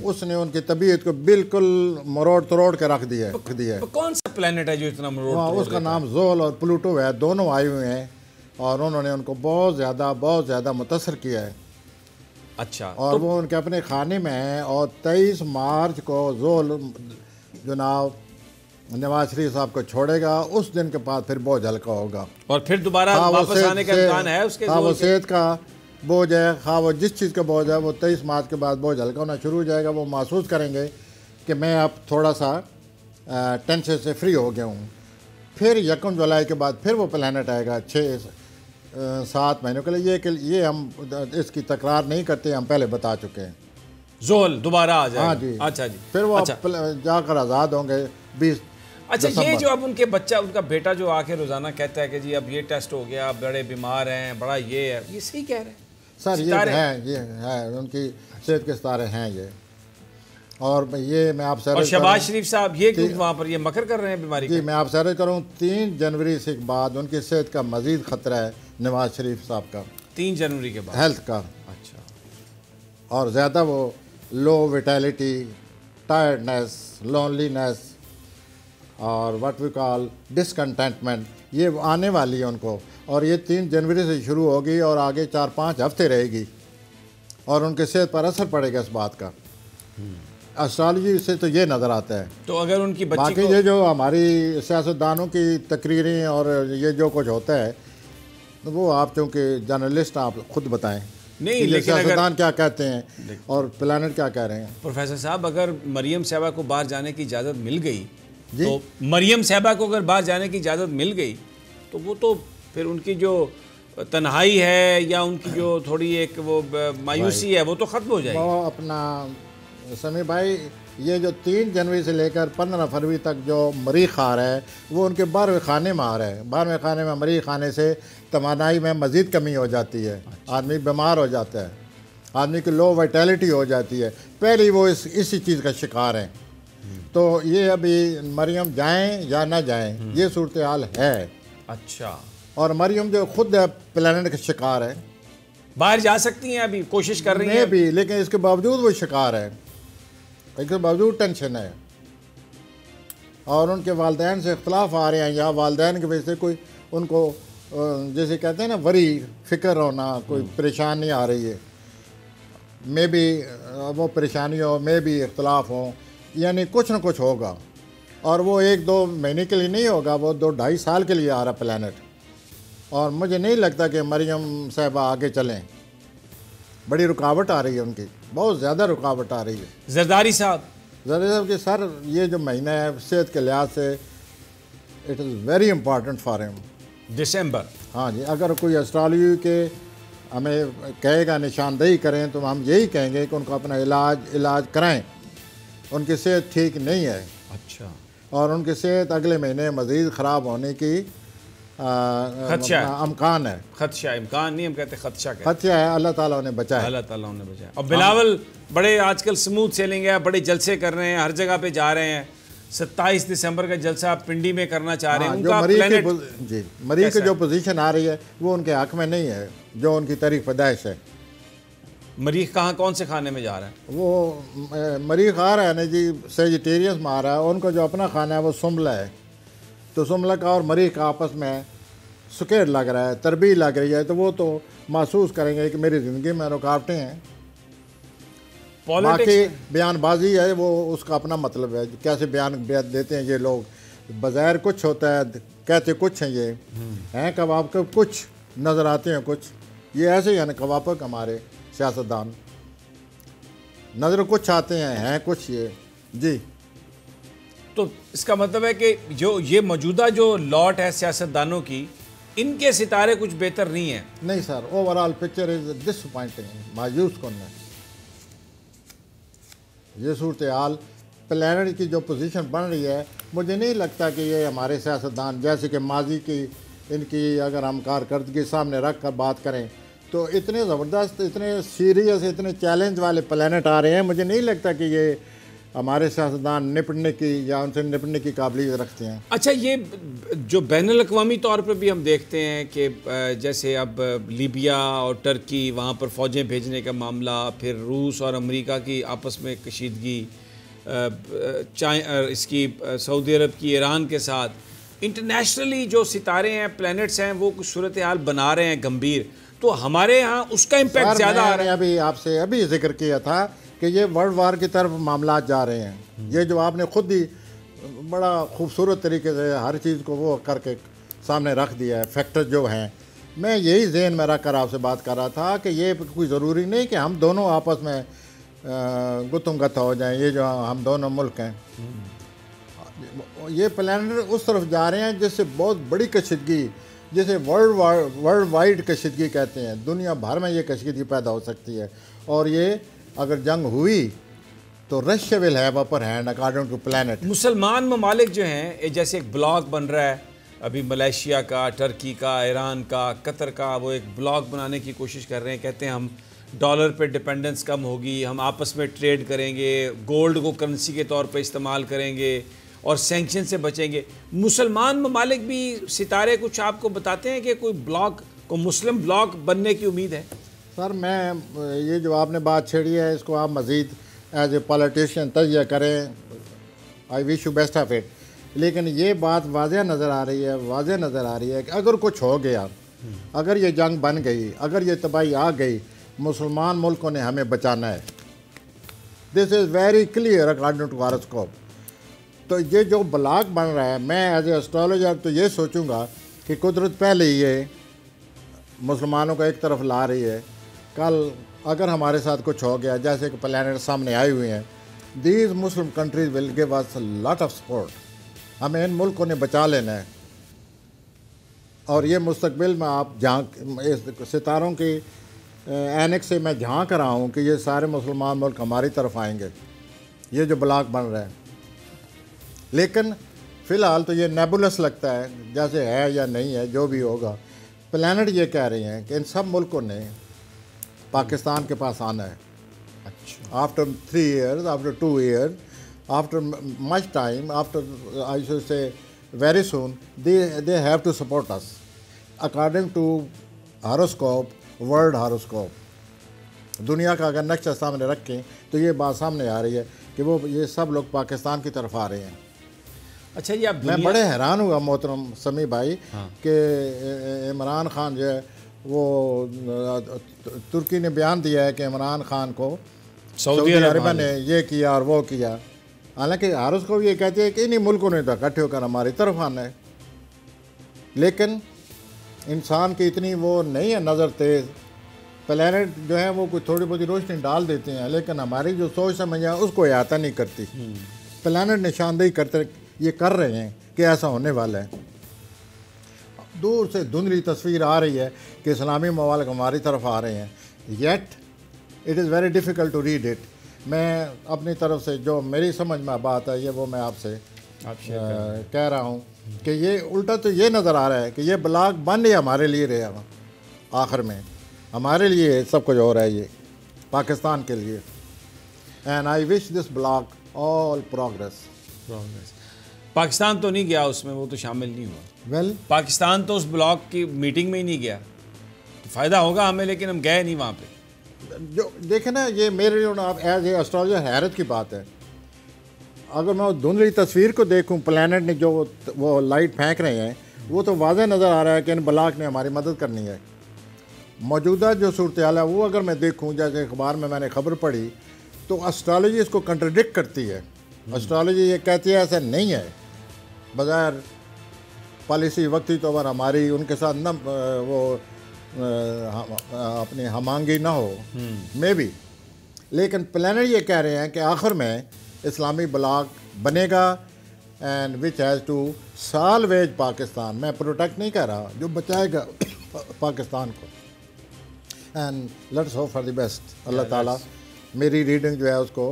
उसने उनकी तबीयत को बिल्कुल मरोड़ तरोड़ के रख दिया है। तो कौन सा प्लैनेट है जो इतना मरोड़? उसका नाम जोल और प्लूटो है, दोनों आए हुए हैं और उन्होंने उनको बहुत ज़्यादा मुतासर किया है। अच्छा, और तो वो उनके अपने खाने में है। और 23 मार्च को जोल जनाब नवाज शरीफ साहब को छोड़ेगा, उस दिन के बाद फिर बोझ हल्का होगा और फिर दोबारा वापस आने का इम्कान है उसके। वो सेहत का बोझ है, खा वो जिस चीज़ का बोझ है, वो 23 मार्च के बाद बोझ हल्का होना शुरू हो जाएगा। वो महसूस करेंगे कि मैं अब थोड़ा सा टेंशन से फ्री हो गया हूँ। फिर 1 जुलाई के बाद फिर वो प्लैनेट आएगा 6-7 महीनों के लिए। ये हम इसकी तकरार नहीं करते, हम पहले बता चुके हैं। जोल दोबारा आ जाएगा। हाँ जी। अच्छा जी। फिर वो जाकर आज़ाद होंगे 20। अच्छा, ये जो अब उनके बच्चा, उनका बेटा जो आके रोज़ाना कहता है कि जी अब ये टेस्ट हो गया, बड़े बीमार हैं, बड़ा ये है, ये सही कह रहे हैं सर? ये है उनकी सेहत के सितारे हैं ये। और ये मैं आपसे और शहबाज शरीफ साहब ये क्यों वहाँ पर ये मकर कर रहे हैं बीमारी? जी, मैं आपसे अर्ज़ करूँ 3 जनवरी से बाद उनकी सेहत का मज़ीद ख़तरा है नवाज शरीफ साहब का। 3 जनवरी के बाद हेल्थ का? अच्छा। और ज़्यादा वो लो विटैलिटी, टायर्डनेस, लोनलीनेस और व्हाट वी कॉल डिसकंटेंटमेंट, ये आने वाली है उनको। और ये 3 जनवरी से शुरू होगी और आगे 4-5 हफ्ते रहेगी और उनके सेहत पर असर पड़ेगा इस बात का। एस्ट्रोलॉजी से तो ये नज़र आता है। तो अगर उनकी बच्ची बाकी ये जो हमारी सियासतदानों की तकरीरें और ये जो कुछ होता है वो आप चूँकि जर्नलिस्ट आप खुद बताएं नहीं, लेकिन सियासतदान क्या कहते हैं और प्लैनेट क्या कह रहे हैं। प्रोफेसर साहब, अगर मरियम साहबा को बाहर जाने की इजाज़त मिल गई तो मरियम साहबा को अगर बाहर जाने की इजाज़त मिल गई तो वो तो फिर उनकी जो तन्हाई है या उनकी जो थोड़ी एक वो मायूसी है वो तो ख़त्म हो जाएगी। वो अपना समीर भाई, ये जो 3 जनवरी से लेकर 15 फरवरी तक जो मरीज़ खा रहा है वो उनके 12वें खाने में आ रहा है। 12वें खाने में मरीज़ खाने से तवानाई में मज़ीद कमी हो जाती है। आदमी बीमार हो जाता है, आदमी की लो वाइटैलिटी हो जाती है। पहले वो इसी चीज़ का शिकार हैं। तो ये अभी मरियम जाएं या ना जाएं, ये सूरत हाल है। अच्छा। और मरियम जो खुद प्लैनेट का शिकार है, बाहर जा सकती हैं, अभी कोशिश कर रही हैं भी, लेकिन इसके बावजूद वो शिकार है, इसके बावजूद टेंशन है। और उनके वालदैन से इख्तलाफ आ रहे हैं या वालदैन की वजह से कोई उनको जैसे कहते हैं ना वरी, फिक्र होना, कोई परेशानी आ रही है, मे भी वो परेशानी हो, मे भी इख्तलाफ हो, यानी कुछ ना कुछ होगा। और वो 1-2 महीने के लिए नहीं होगा, वो 2-2.5 साल के लिए आ रहा प्लैनेट। और मुझे नहीं लगता कि मरियम साहिबा आगे चलें, बड़ी रुकावट आ रही है उनकी, बहुत ज़्यादा रुकावट आ रही है। जरदारी साहब कि सर ये जो महीना है सेहत के लिहाज से it is very important for him. दिसंबर, हाँ जी, अगर कोई एस्ट्रोलॉजी के हमें कहेगा निशानदेही करें तो हम यही कहेंगे कि उनको अपना इलाज कराएं। उनकी सेहत ठीक नहीं है। अच्छा। और उनकी सेहत अगले महीने मज़ीद ख़राब होने की खदशा अमकान है। खदशा, इम्कान नहीं, हम कहते खदशा कहते। खदशा है, अल्लाह ताला उन्हें बचाए। अल्लाह ताला उन्हें बचाए। और बिलावल बड़े आजकल स्मूथ सेलिंग है, बड़े जलसे कर रहे हैं, हर जगह पे जा रहे हैं। 27 दिसंबर का जलसा पिंडी में करना चाह रहे हैं। उनका मरीज की जो पोजीशन आ रही है वो उनके हक में नहीं है, जो उनकी तारीख पैदाइश है। मरीख कौन से खाने में जा रहा है? वो मरीख आ रहा है ना जी, सेजिटेरियंस में आ रहा है। उनका जो अपना खाना है वो सुमला है, तो सुमला का और मरीख का आपस में सुकेर लग रहा है, तरबी लग रही है, तो वो तो महसूस करेंगे कि मेरी ज़िंदगी में रुकावटें हैं। बाकी बयानबाजी है वो उसका अपना मतलब है, कैसे बयान देते हैं ये लोग। बज़ाहिर कुछ होता है, कहते कुछ हैं, ये हैं कबाब के कुछ नज़र आते हैं कुछ। ये ऐसे ही है ना कबाब हमारे सियासतदान, नज़र कुछ आते हैं कुछ ये जी। तो इसका मतलब है कि जो ये मौजूदा जो लॉट है सियासतदानों की, इनके सितारे कुछ बेहतर नहीं है। नहीं sir, overall picture is disappointing, मायूस कौन है। ये सूरत हाल प्लैनेट की जो पोजीशन बन रही है, मुझे नहीं लगता कि ये हमारे सियासतदान जैसे कि माजी की इनकी अगर हम कारकर्दगी सामने रख कर बात करें तो इतने ज़बरदस्त, इतने सीरियस, इतने चैलेंज वाले प्लैनेट आ रहे हैं। मुझे नहीं लगता कि ये हमारे सियासतदान निपटने की या उनसे निपटने की काबिलियत रखते हैं। अच्छा, ये जो बैनुल-अक़वामी तौर पर भी हम देखते हैं कि जैसे अब लीबिया और टर्की, वहाँ पर फ़ौजें भेजने का मामला, फिर रूस और अमेरिका की आपस में कशीदगी, इसकी सऊदी अरब की ईरान के साथ, इंटरनेशनली जो सितारे हैं, प्लैनेट्स हैं, वो कुछ सूरत हाल बना रहे हैं गंभीर। तो हमारे यहाँ उसका इम्पैक्ट ज़्यादा आ रहा है। अभी आपसे अभी जिक्र किया था कि ये वर्ल्ड वार की तरफ मामला जा रहे हैं। ये जो आपने खुद ही बड़ा खूबसूरत तरीके से हर चीज़ को वो करके सामने रख दिया है, फैक्टर जो हैं, मैं यही ज़हन में रख कर आपसे बात कर रहा था कि ये कोई ज़रूरी नहीं कि हम दोनों आपस में गुत्थम गत्था हो जाएं। ये जो हम दोनों मुल्क हैं, ये प्लैनेट उस तरफ जा रहे हैं जिससे बहुत बड़ी कशीदगी, जिसे वर्ल्ड वाइड कशीदगी कहते हैं, दुनिया भर में ये कशीदगी पैदा हो सकती है। और ये अगर जंग हुई तो Russia will have upper hand according to planet. मुसलमान ममालिक जो हैं, जैसे एक ब्लॉक बन रहा है अभी मलेशिया का, टर्की का, ईरान का, कतर का, वो एक ब्लॉक बनाने की कोशिश कर रहे हैं। कहते हैं हम डॉलर पे डिपेंडेंस कम होगी, हम आपस में ट्रेड करेंगे, गोल्ड को करेंसी के तौर पे इस्तेमाल करेंगे और सैंक्शन से बचेंगे। मुसलमान ममालिक भी सितारे कुछ आपको बताते हैं कि कोई ब्लॉक को मुस्लिम ब्लॉक बनने की उम्मीद है? सर मैं ये जो आपने बात छेड़ी है इसको आप मज़ीद एज ए पॉलिटिशियन तजिया करें, I wish you best of it. लेकिन ये बात वाज़ह नज़र आ रही है कि अगर कुछ हो गया, अगर ये जंग बन गई, अगर ये तबाही आ गई, मुसलमान मुल्कों ने हमें बचाना है। This is very clear according to horoscope. तो ये जो ब्लॉक बन रहा है, मैं एज ए एस्ट्रोलॉजर तो ये सोचूंगा कि कुदरत पहले ही ये मुसलमानों को एक तरफ ला रही है। कल अगर हमारे साथ कुछ हो गया, जैसे कि प्लैनेट सामने आए हुए हैं, these Muslim countries will give us lot of support. हमें इन मुल्कों ने बचा लेना है। और ये मुस्तकबिल में आप सितारों की ऐनक से मैं झांक रहा हूँ कि ये सारे मुसलमान मुल्क हमारी तरफ आएंगे, ये जो ब्लॉक बन रहा है। लेकिन फ़िलहाल तो ये नेबुलस लगता है, जैसे है या नहीं है, जो भी होगा। प्लैनेट ये कह रहे हैं कि इन सब मुल्कों ने पाकिस्तान के पास आना है। अच्छा। After 3 years, after 2 years, after much time, after I should say very soon, they have to support us according to horoscope, world horoscope. दुनिया का अगर नक्शा सामने रखें तो ये बात सामने आ रही है कि वो ये सब लोग पाकिस्तान की तरफ आ रहे हैं। अच्छा, ये आप मैं बड़े हैरान हुआ मोहतरम समी भाई कि इमरान खान जो है वो तुर्की ने बयान दिया है कि इमरान खान को सऊदी अरब ने ये किया और वो किया। हालांकि हारूस को ये कहते हैं कि इन्हीं मुल्कों ने तो इकट्ठे होकर हमारी तरफ आना है, लेकिन इंसान की इतनी वो नहीं है नज़र तेज़। प्लैनेट जो है वो कुछ थोड़ी बहुत रोशनी डाल देते हैं, लेकिन हमारी जो सोच समझ है उसको अहाता नहीं करती। प्लैनेट निशानदेही करते ये कर रहे हैं कि ऐसा होने वाला है। दूर से धुंधली तस्वीर आ रही है कि इस्लामी ममालिक हमारी तरफ आ रहे हैं, yet it is very difficult to read it. मैं अपनी तरफ से जो मेरी समझ में बात है ये वो मैं आपसे कह रहा हूँ कि ये उल्टा तो ये नज़र आ रहा है कि ये ब्लॉक बन ही हमारे लिए रहा, आखिर में हमारे लिए सब कुछ हो रहा है, ये पाकिस्तान के लिए। And I wish this block all progress. Pakistan तो नहीं गया उसमें, वो तो शामिल नहीं हुआ। वेल पाकिस्तान तो उस ब्लॉक की मीटिंग में ही नहीं गया, तो फ़ायदा होगा हमें, लेकिन हम गए नहीं वहाँ पे। जो देखे ना, ये मेरे लिए आप एज ए एस्ट्रोलॉजर हैरत की बात है। अगर मैं धुंधली तस्वीर को देखूं, प्लैनेट ने जो वो लाइट फेंक रहे हैं वो तो वाज़ह नज़र आ रहा है कि इन ब्लॉक ने हमारी मदद करनी है। मौजूदा जो सूरत हाल है वो अगर मैं देखूं, जैसे अखबार में मैंने खबर पढ़ी, तो एस्ट्रोलॉजी इसको कंट्रडिक्ट करती है। एस्ट्रोलॉजी ये कहती है ऐसा नहीं है, बगैर पॉलिसी वक्ती तौर पर हमारी उनके साथ न वो अपनी हमांगी ना हो मे बी, लेकिन प्लैनेट ये कह रहे हैं कि आखिर में इस्लामी ब्लॉक बनेगा and which has to salvage Pakistan. मैं प्रोटेक्ट नहीं कर रहा, जो बचाएगा पाकिस्तान को। And let's hope for the best. अल्लाह ताला मेरी रीडिंग जो है उसको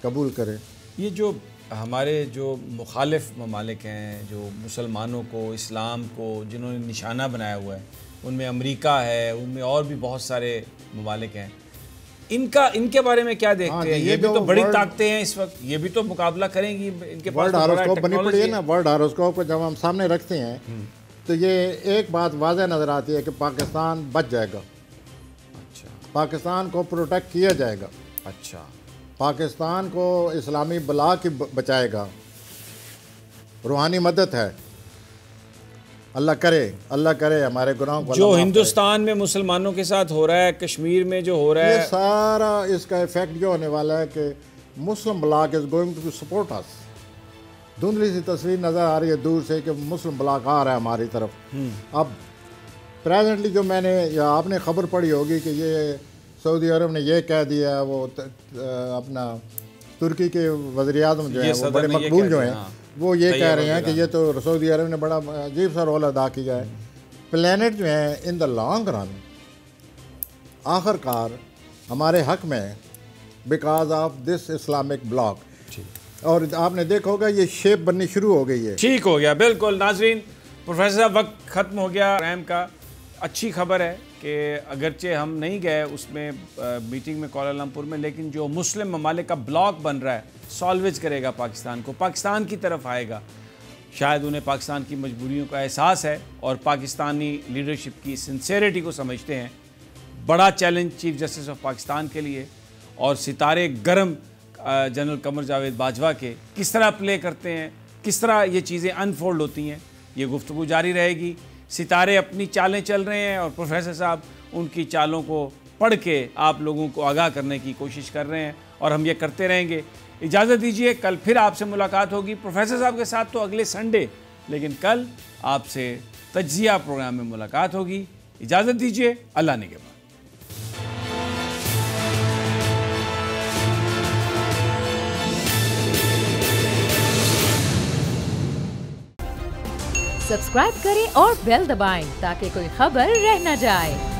कबूल करे। ये जो हमारे जो मुखालिफ ममालिक हैं, जो मुसलमानों को, इस्लाम को जिन्होंने निशाना बनाया हुआ है, उनमें अमेरिका है, उनमें और भी बहुत सारे ममालिक हैं, इनके बारे में क्या देखते हैं? ये भी तो बड़ी ताकतें हैं इस वक्त, ये भी तो मुकाबला करेंगी इनके पास। वर्ल्ड हारोस्कोप बनी पड़ी है ना, वर्ल्ड हारोस्कोप को जब हम सामने रखते हैं तो ये एक बात वाज़ह नज़र आती है कि पाकिस्तान बच जाएगा। अच्छा, पाकिस्तान को प्रोटेक्ट किया जाएगा। अच्छा, पाकिस्तान को इस्लामी ब्लॉक की बचाएगा। रूहानी मदद है, अल्लाह करे हमारे गुनाहों को। जो हिंदुस्तान में मुसलमानों के साथ हो रहा है, कश्मीर में जो हो रहा है, ये सारा इसका इफेक्ट जो होने वाला है कि Muslim bloc is going to support us. धुंधली सी तस्वीर नज़र आ रही है दूर से कि मुस्लिम ब्लॉक आ रहा है हमारी तरफ। अब प्रेजेंटली जो मैंने या आपने खबर पढ़ी होगी कि ये सऊदी अरब ने ये कह दिया, वो अपना तुर्की के वज़ीर-ए-आज़म जो हैं वो बड़े मकबूल जो हैं वो ये कह रहे हैं कि ये तो सऊदी अरब ने बड़ा अजीब सा रोल अदा किया है। प्लैनेट जो है इन द लॉन्ग रन आखिरकार हमारे हक में because of this Islamic block. और आपने देखा होगा ये शेप बननी शुरू हो गई है। ठीक हो गया, बिल्कुल। नाजरीन, प्रोफेसर साहब वक्त ख़त्म हो गया रैम का। अच्छी खबर है कि अगरचे हम नहीं गए उसमें मीटिंग में कोलालमपुर में, लेकिन जो मुस्लिम ममालिक का ब्लॉक बन रहा है सॉल्वेज करेगा पाकिस्तान को, पाकिस्तान की तरफ आएगा। शायद उन्हें पाकिस्तान की मजबूरियों का एहसास है और पाकिस्तानी लीडरशिप की सिंसेरिटी को समझते हैं। बड़ा challenge chief justice of Pakistan के लिए, और सितारे गरम जनरल कमर जावेद बाजवा के किस तरह प्ले करते हैं, किस तरह ये चीज़ें अनफोल्ड होती हैं, ये गुफ्तगू जारी रहेगी। सितारे अपनी चालें चल रहे हैं और प्रोफेसर साहब उनकी चालों को पढ़ के आप लोगों को आगाह करने की कोशिश कर रहे हैं, और हम ये करते रहेंगे। इजाज़त दीजिए, कल फिर आपसे मुलाकात होगी प्रोफेसर साहब के साथ तो अगले संडे, लेकिन कल आपसे तज्जिया प्रोग्राम में मुलाकात होगी। इजाज़त दीजिए, अल्लाह ने के बाद। सब्सक्राइब करें और बेल दबाएं ताकि कोई खबर रह न जाए।